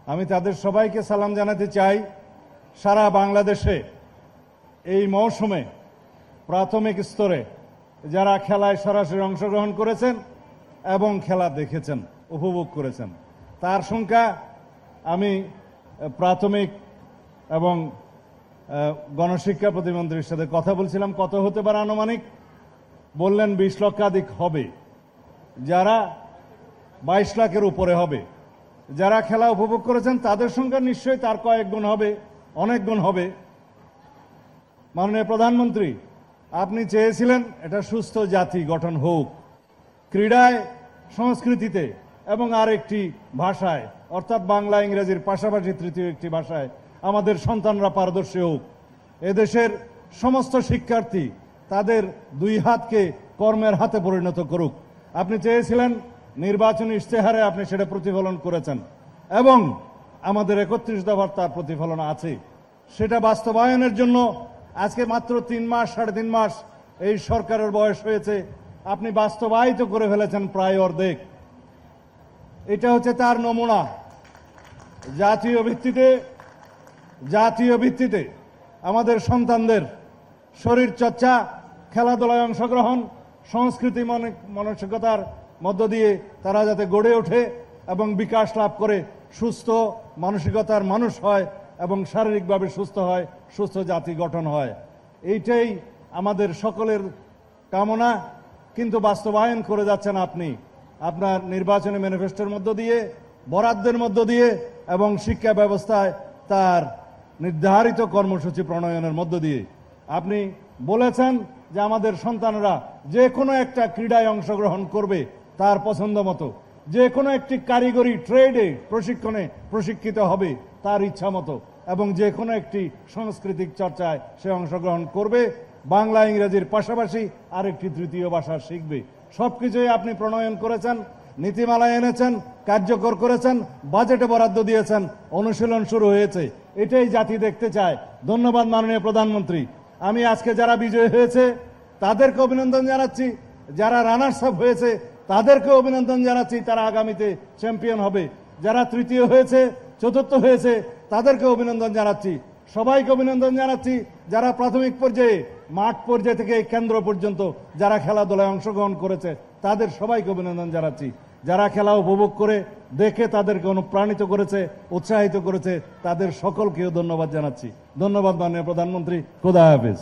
আমি তাদের সবাইকে সালাম জানাতে চাই। সারা বাংলাদেশে এই মৌসুমে প্রাথমিক স্তরে যারা খেলায় সরাসরি অংশগ্রহণ করেছেন এবং খেলা দেখেছেন, উপভোগ করেছেন, তার সংখ্যা আমি প্রাথমিক এবং গণশিক্ষা প্রতিমন্ত্রীর সাথে কথা বলছিলাম, কত হতে পারে আনুমানিক। বললেন 20 লক্ষাধিক হবে, যারা 22 লাখের উপরে হবে। যারা খেলা উপভোগ করেছেন তাদের সংখ্যা নিশ্চয়ই তার কয়েক গুণ হবে, অনেক গুণ হবে। মাননীয় প্রধানমন্ত্রী, আপনি চেয়েছিলেন এটা সুস্থ জাতি গঠন হোক, ক্রীড়ায়, সংস্কৃতিতে এবং আরেকটি ভাষায়, অর্থাৎ বাংলা ইংরেজির পাশাপাশি তৃতীয় একটি ভাষায় আমাদের সন্তানরা পারদর্শী হোক। এদেশের সমস্ত শিক্ষার্থী তাদের দুই হাতকে কর্মের হাতে পরিণত করুক। আপনি চেয়েছিলেন, নির্বাচনী ইশতেহারে আপনি সেটা প্রতিফলন করেছেন এবং আমাদের 31 দফার তার প্রতিফলন আছে। সেটা বাস্তবায়নের জন্য আজকে মাত্র 3 মাস, 3.5 মাস এই সরকারের বয়স হয়েছে, আপনি বাস্তবায়িত করে ফেলেছেন প্রায় অর্ধেক। এটা হচ্ছে তার নমুনা। জাতীয় ভিত্তিতে আমাদের সন্তানদের শরীর চর্চা, খেলাধুলায় অংশগ্রহণ, সংস্কৃতি মানসিকতার মধ্য দিয়ে তারা যাতে গড়ে ওঠে এবং বিকাশ লাভ করে সুস্থ মানসিকতার মানুষ হয় এবং শারীরিকভাবে সুস্থ হয়, সুস্থ জাতি গঠন হয়, এইটাই আমাদের সকলের কামনা। কিন্তু বাস্তবায়ন করে যাচ্ছেন আপনি আপনার নির্বাচনী ম্যানিফেস্টোর মধ্য দিয়ে, বরাদ্দের মধ্য দিয়ে এবং শিক্ষা ব্যবস্থায় তার নির্ধারিত কর্মসূচি প্রণয়নের মধ্য দিয়ে। আপনি বলেছেন যে আমাদের সন্তানরা যে কোনো একটা ক্রীড়ায় অংশগ্রহণ করবে তার পছন্দ মতো, যে কোনো একটি কারিগরি ট্রেডে প্রশিক্ষণে প্রশিক্ষিত হবে তার ইচ্ছা মতো, এবং যে কোনো একটি সাংস্কৃতিক চর্চায় সে অংশগ্রহণ করবে, বাংলা ইংরেজির পাশাপাশি আরেকটি তৃতীয় ভাষা শিখবে। সবকিছুই আপনি প্রণয়ন করেছেন, নীতিমালায় এনেছেন, কার্যকর করেছেন, বাজেটে বরাদ্দ দিয়েছেন, অনুশীলন শুরু হয়েছে। এটাই জাতি দেখতে চায়। ধন্যবাদ মাননীয় প্রধানমন্ত্রী। আমি আজকে যারা বিজয়ী হয়েছে তাদেরকে অভিনন্দন জানাচ্ছি, যারা রানার্স আপ হয়েছে তাদেরকে অভিনন্দন জানাচ্ছি, তারা আগামীতে চ্যাম্পিয়ন হবে। যারা তৃতীয় হয়েছে, চতুর্থ হয়েছে তাদেরকে অভিনন্দন জানাচ্ছি। সবাইকে অভিনন্দন জানাচ্ছি যারা প্রাথমিক পর্যায়ে, মাঠ পর্যায়ে থেকে কেন্দ্র পর্যন্ত যারা খেলাধুলায় অংশগ্রহণ করেছে তাদের সবাইকে অভিনন্দন জানাচ্ছি। যারা খেলা উপভোগ করে দেখে তাদেরকে অনুপ্রাণিত করেছে, উৎসাহিত করেছে, তাদের সকলকেও ধন্যবাদ জানাচ্ছি। ধন্যবাদ মাননীয় প্রধানমন্ত্রী। খোদা হাফেজ।